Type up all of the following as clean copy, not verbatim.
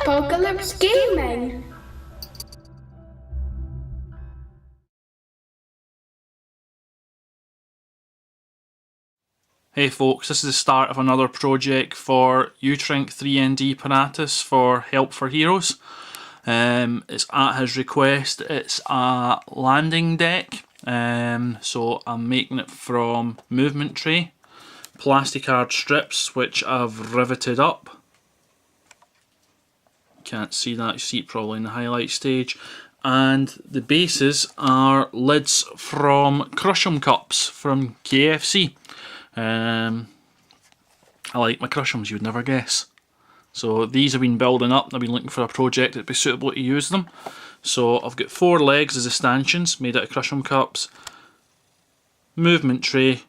Apocalypse Gaming. Hey folks, this is the start of another project for Utrink 3ND Panatus for Help for Heroes. It's at his request. It's a landing deck, so I'm making it from movement tray, plasticard strips which I've riveted up. Can't see that, you see it probably in the highlight stage. And the bases are lids from Crush'em cups from KFC. I like my Crush'ems, you would never guess. So these have been building up, I've been looking for a project that would be suitable to use them. So I've got 4 legs as the stanchions made out of Crush'em cups, movement tray,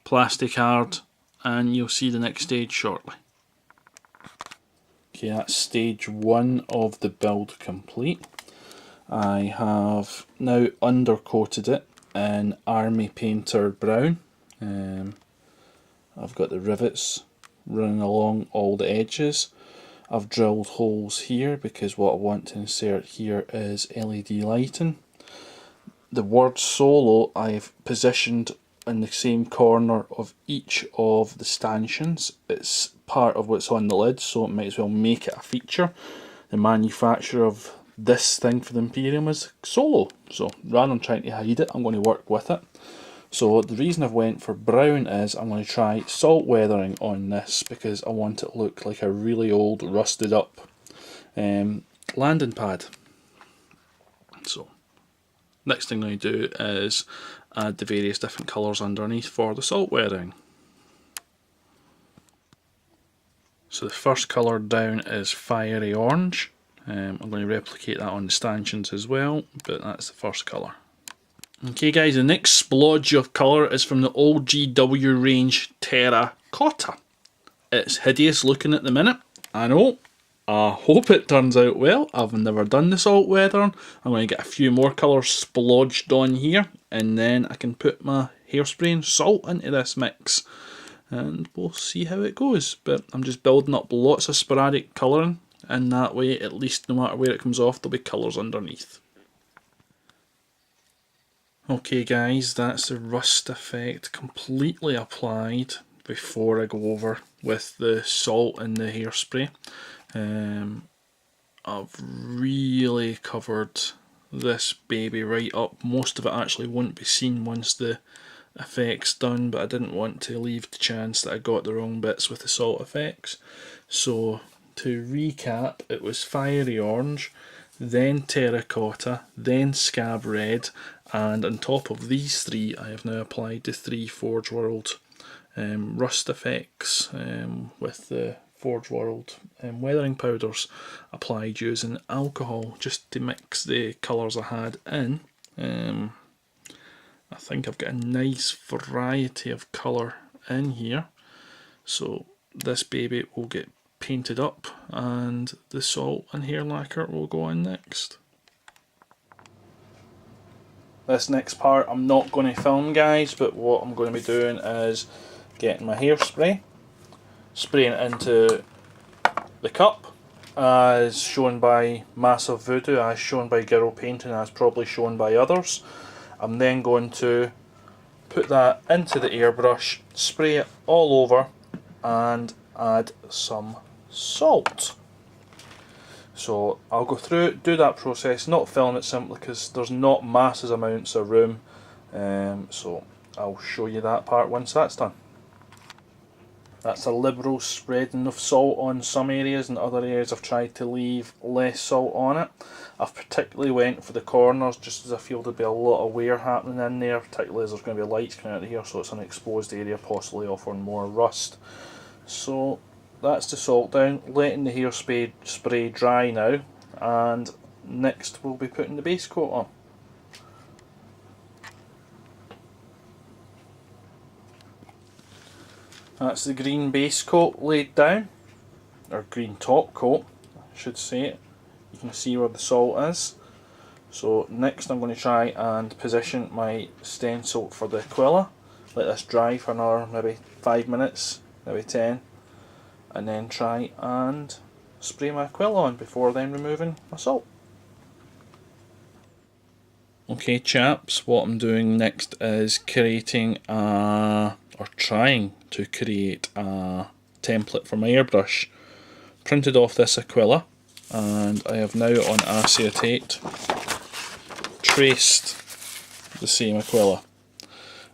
plasticard, and you'll see the next stage shortly. Okay, that's stage 1 of the build complete. I have now undercoated it in Army Painter Brown. I've got the rivets running along all the edges. I've drilled holes here because what I want to insert here is LED lighting. The word solo I've positioned in the same corner of each of the stanchions. It's part of what's on the lid, so it might as well make it a feature. The manufacturer of this thing for the Imperium is Solo, so rather than trying to hide it, I'm going to work with it. So the reason I've went for brown is I'm going to try salt weathering on this because I want it to look like a really old rusted up landing pad. So next thing I do is add the various different colours underneath for the salt weathering. So the first colour down is fiery orange. I'm going to replicate that on the stanchions as well, but that's the first colour. Okay guys, the next splodge of colour is from the old GW range Terracotta. It's hideous looking at the minute, I know. I hope it turns out well. I've never done the salt weathering. I'm going to get a few more colours splodged on here, and then I can put my hairspray and salt into this mix. And we'll see how it goes. But I'm just building up lots of sporadic colouring, and that way at least no matter where it comes off there'll be colours underneath. Okay guys, that's the rust effect completely applied before I go over with the salt and the hairspray. I've really covered this baby right up. Most of it actually won't be seen once the effect's done, but I didn't want to leave the chance that I got the wrong bits with the salt effects. So to recap, it was fiery orange, then terracotta, then scab red, and on top of these 3 I have now applied the 3 Forge World rust effects with the Forge World weathering powders applied using alcohol just to mix the colours I had in. I think I've got a nice variety of colour in here, so this baby will get painted up and the salt and hair lacquer will go on next. This next part I'm not going to film guys, but what I'm going to be doing is getting my hairspray, spraying it into the cup as shown by Massive Voodoo, as shown by Girl Painting, as probably shown by others. I'm then going to put that into the airbrush, spray it all over and add some salt. So I'll go through it, do that process, not film it simply because there's not massive amounts of room, so I'll show you that part once that's done. That's a liberal spreading of salt on some areas, and other areas I've tried to leave less salt on it. I've particularly went for the corners just as I feel there'll be a lot of wear happening in there, particularly as there's going to be lights coming out of here, so it's an exposed area possibly offering more rust. So that's the salt down, letting the hairspray dry now, and next we'll be putting the base coat on. That's the green base coat laid down, or green top coat I should say it. You can see where the salt is. So next I'm going to try and position my stencil for the Aquila. Let this dry for another maybe 5 minutes, maybe 10, and then try and spray my Aquila on before then removing my salt. Okay chaps, what I'm doing next is creating or trying to create a template for my airbrush. Printed off this Aquila, and I have now on acetate traced the same Aquila,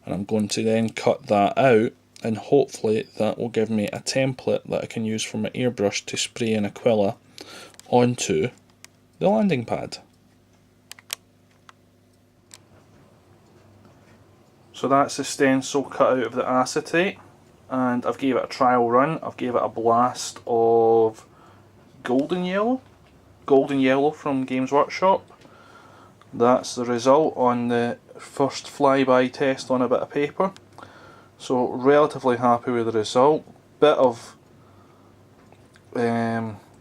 and I'm going to then cut that out, and hopefully that will give me a template that I can use for my airbrush to spray an Aquila onto the landing pad. So that's the stencil cut out of the acetate, and I've gave it a trial run. I've gave it a blast of golden yellow from Games Workshop. That's the result on the first flyby test on a bit of paper. So relatively happy with the result. Bit of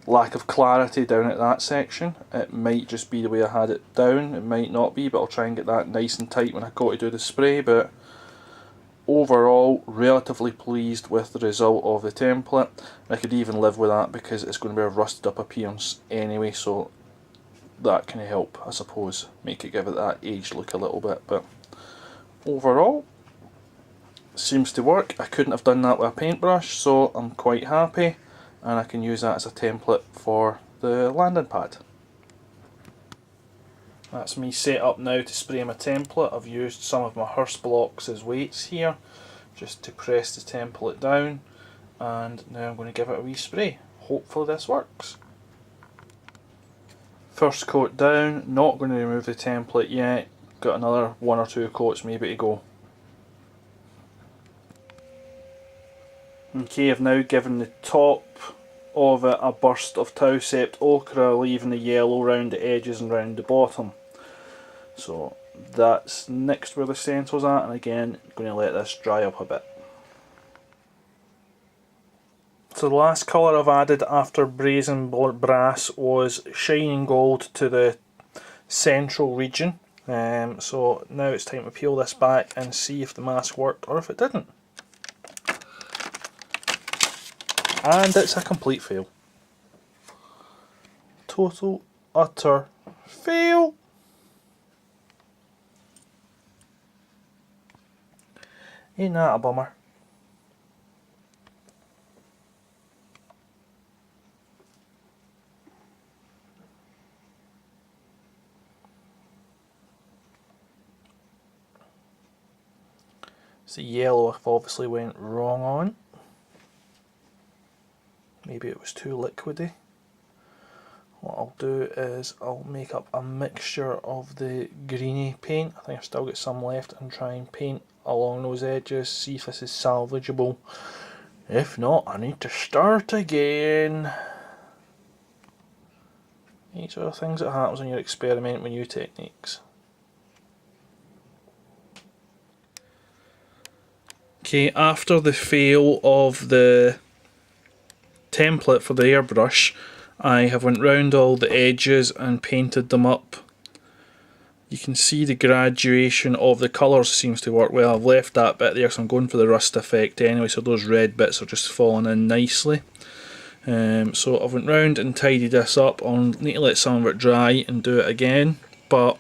lack of clarity down at that section. It might just be the way I had it down, it might not be, but I'll try and get that nice and tight when I go to do the spray. But overall, relatively pleased with the result of the template. I could even live with that because it's going to be a rusted up appearance anyway, so that can help, I suppose, make it give it that aged look a little bit. But overall, seems to work. I couldn't have done that with a paintbrush, so I'm quite happy, and I can use that as a template for the landing pad. That's me set up now to spray my template. I've used some of my hearse blocks as weights here just to press the template down, and now I'm going to give it a wee spray. Hopefully this works. First coat down, not going to remove the template yet, got another 1 or 2 coats maybe to go. Okay, I've now given the top of it a burst of Tausept ochre, leaving the yellow round the edges and round the bottom. So that's next where the stencil's at, and again I'm going to let this dry up a bit. So the last colour I've added after brazen brass was shining gold to the central region. So now it's time to peel this back and see if the mask worked or if it didn't. And it's a complete fail. Total, utter fail. Ain't that a bummer? It's the yellow I've obviously went wrong on. Maybe it was too liquidy. What I'll do is I'll make up a mixture of the greeny paint. I think I've still got some left, and try and paint along those edges, see if this is salvageable. If not, I need to start again. These are the things that happens when you're experimenting with new techniques. Okay, after the fail of the template for the airbrush, I have went round all the edges and painted them up. You can see the graduation of the colours seems to work well. I've left that bit there, so I'm going for the rust effect anyway, so those red bits are just falling in nicely. So I've went round and tidied this up. I'll need to let some of it dry and do it again, but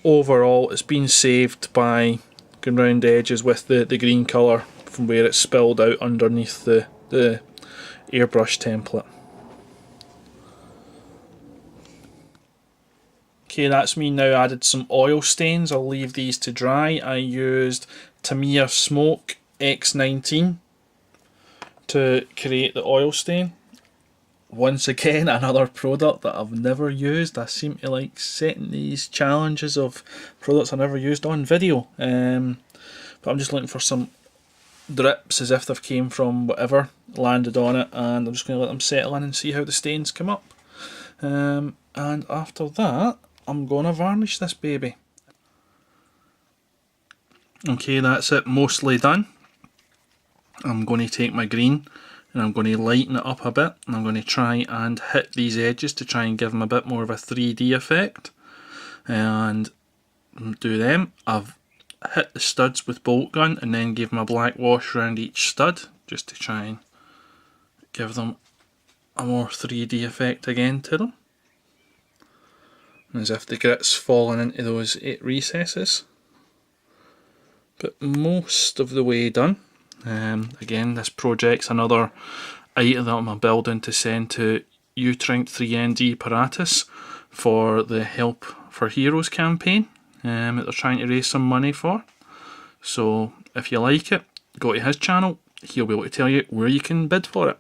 overall it's been saved by going round the edges with the green colour from where it spilled out underneath the airbrush template. Okay, that's me now added some oil stains. I'll leave these to dry. I used Tamiya Smoke X19 to create the oil stain. Once again, another product that I've never used. I seem to like setting these challenges of products I never used on video. But I'm just looking for some drips as if they've came from whatever, landed on it, and I'm just going to let them settle in and see how the stains come up. And after that, I'm going to varnish this baby. Okay, that's it, mostly done. I'm going to take my green and I'm going to lighten it up a bit, and I'm going to try and hit these edges to try and give them a bit more of a 3D effect, and do them. I've hit the studs with bolt gun and then gave them a black wash around each stud just to try and give them a more 3D effect again to them, as if the grit's fallen into those 8 recesses. But most of the way done. Again, this project's another item that I'm building to send to Utrink 3ND Apparatus for the Help for Heroes campaign that they're trying to raise some money for. So if you like it, go to his channel, he'll be able to tell you where you can bid for it.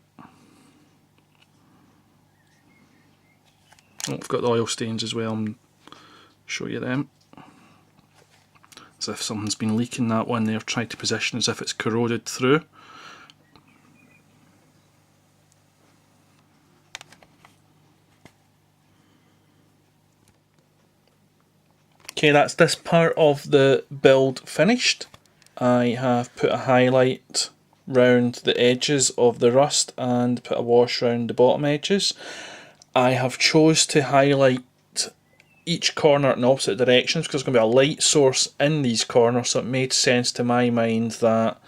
Oh, I've got the oil stains as well, I'll show you them. As if something's been leaking that one there, tried to position as if it's corroded through. Okay, that's this part of the build finished. I have put a highlight round the edges of the rust and put a wash round the bottom edges. I have chose to highlight each corner in opposite directions because there's going to be a light source in these corners, so it made sense to my mind that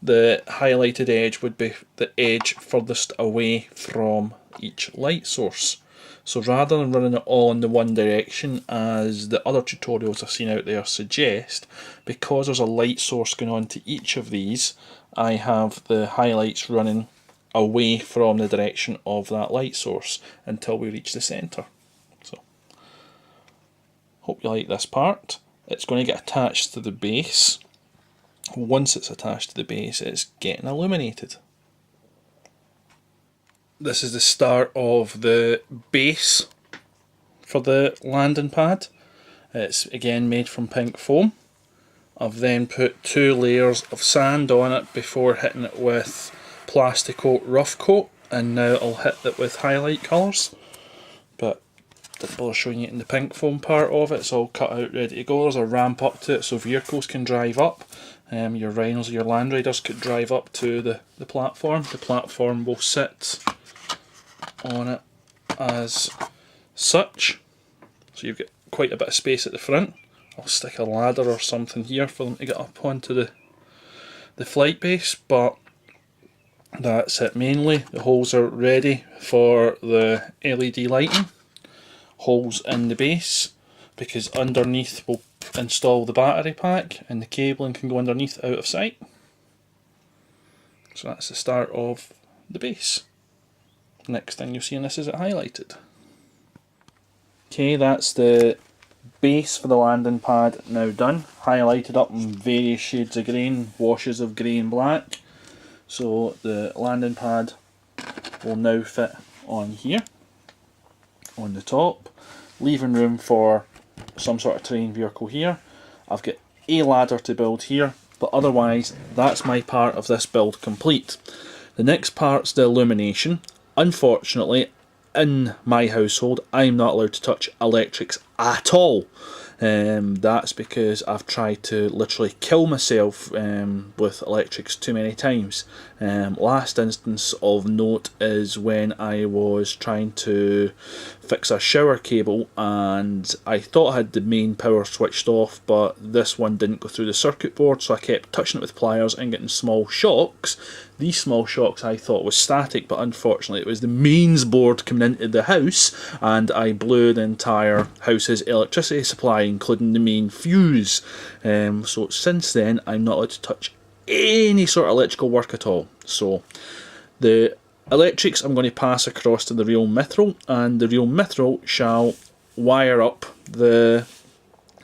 the highlighted edge would be the edge furthest away from each light source. So rather than running it all in the one direction as the other tutorials I've seen out there suggest, because there's a light source going on to each of these, I have the highlights running away from the direction of that light source until we reach the centre. So, hope you like this part. It's going to get attached to the base. Once it's attached to the base, it's getting illuminated. This is the start of the base for the landing pad. It's again made from pink foam. I've then put 2 layers of sand on it before hitting it with Plasticoat Rough Coat, and now I'll hit it with highlight colours. But didn't bother showing you in the pink foam part of it. It's all cut out, ready to go. There's a ramp up to it so vehicles can drive up. Your rhinos or your land riders could drive up to the platform. The platform will sit on it as such, so you've got quite a bit of space at the front. I'll stick a ladder or something here for them to get up onto the flight base, but that's it mainly. The holes are ready for the LED lighting. Holes in the base, because underneath we'll install the battery pack and the cabling can go underneath out of sight. So that's the start of the base. Next thing you'll see in this is it highlighted. Okay, that's the base for the landing pad now done. Highlighted up in various shades of green, washes of grey and black. So the landing pad will now fit on here, on the top, leaving room for some sort of terrain vehicle here. I've got a ladder to build here, but otherwise that's my part of this build complete. The next part's the illumination. Unfortunately, in my household, I'm not allowed to touch electrics at all. That's because I've tried to literally kill myself with electrics too many times. Last instance of note is when I was trying to fix a shower cable and I thought I had the main power switched off, but this one didn't go through the circuit board, so I kept touching it with pliers and getting small shocks. These small shocks I thought was static, but unfortunately it was the mains board coming into the house, and I blew the entire house's electricity supply, including the main fuse. So since then I'm not allowed to touch any sort of electrical work at all. So the electrics I'm going to pass across to the real mithril, and the real mithril shall wire up the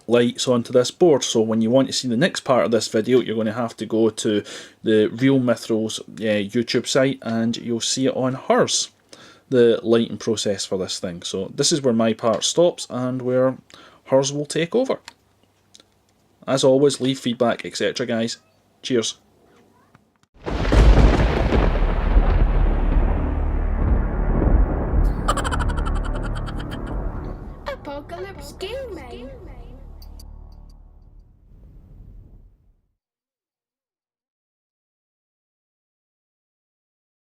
lights onto this board. So when you want to see the next part of this video, you're going to have to go to the real mithril's YouTube site and you'll see it on hers, the lighting process for this thing. So this is where my part stops and where hers will take over. As always, leave feedback, etc. guys. Cheers. Apocalypse Gaming.